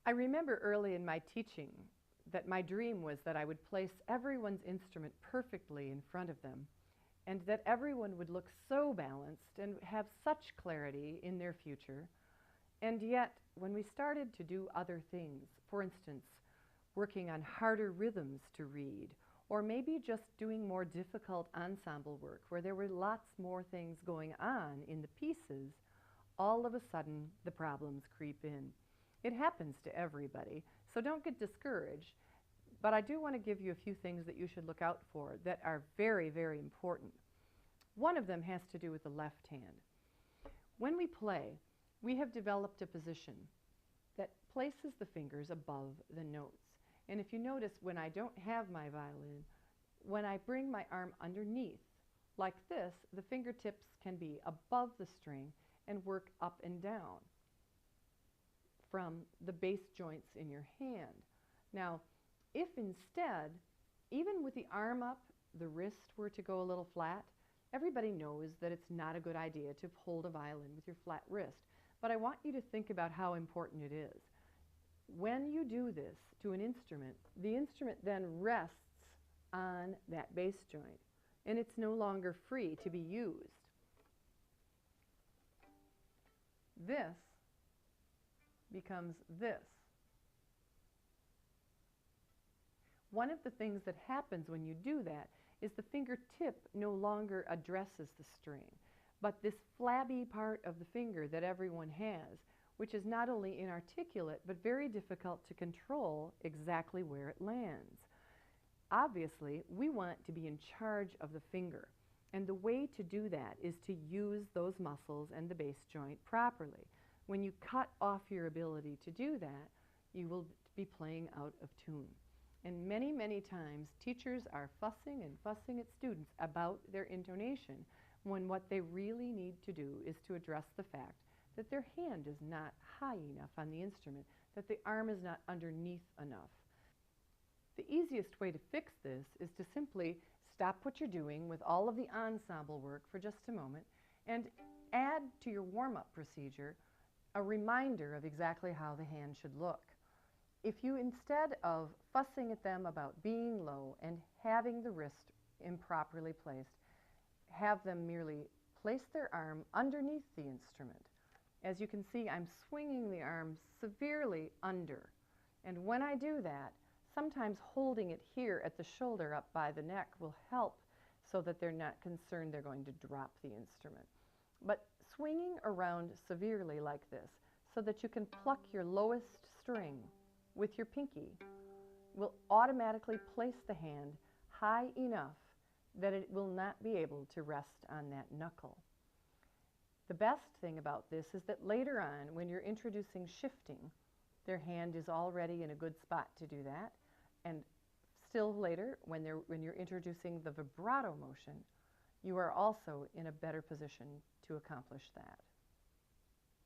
I remember early in my teaching that my dream was that I would place everyone's instrument perfectly in front of them, and that everyone would look so balanced and have such clarity in their future. And yet, when we started to do other things, for instance, working on harder rhythms to read, or maybe just doing more difficult ensemble work where there were lots more things going on in the pieces, all of a sudden the problems creep in. It happens to everybody, so don't get discouraged. But I do want to give you a few things that you should look out for that are very, very important. One of them has to do with the left hand. When we play, we have developed a position that places the fingers above the notes. And if you notice, when I don't have my violin, when I bring my arm underneath, like this, the fingertips can be above the string and work up and down from the bass joints in your hand. Now, if instead, even with the arm up, the wrist were to go a little flat, everybody knows that it's not a good idea to hold a violin with your flat wrist. But I want you to think about how important it is. When you do this to an instrument, the instrument then rests on that bass joint, and it's no longer free to be used. This becomes this. One of the things that happens when you do that is the fingertip no longer addresses the string, but this flabby part of the finger that everyone has, which is not only inarticulate but very difficult to control exactly where it lands. Obviously, we want to be in charge of the finger, and the way to do that is to use those muscles and the bass joint properly. When you cut off your ability to do that, you will be playing out of tune. And many, many times, teachers are fussing and fussing at students about their intonation, when what they really need to do is to address the fact that their hand is not high enough on the instrument, that the arm is not underneath enough. The easiest way to fix this is to simply stop what you're doing with all of the ensemble work for just a moment and add to your warm-up procedure a reminder of exactly how the hand should look. If you, instead of fussing at them about being low and having the wrist improperly placed, have them merely place their arm underneath the instrument. As you can see, I'm swinging the arm severely under. And when I do that, sometimes holding it here at the shoulder up by the neck will help so that they're not concerned they're going to drop the instrument. But swinging around severely like this so that you can pluck your lowest string with your pinky will automatically place the hand high enough that it will not be able to rest on that knuckle. The best thing about this is that later on, when you're introducing shifting, their hand is already in a good spot to do that. And still later, when you're introducing the vibrato motion, you are also in a better position to accomplish that.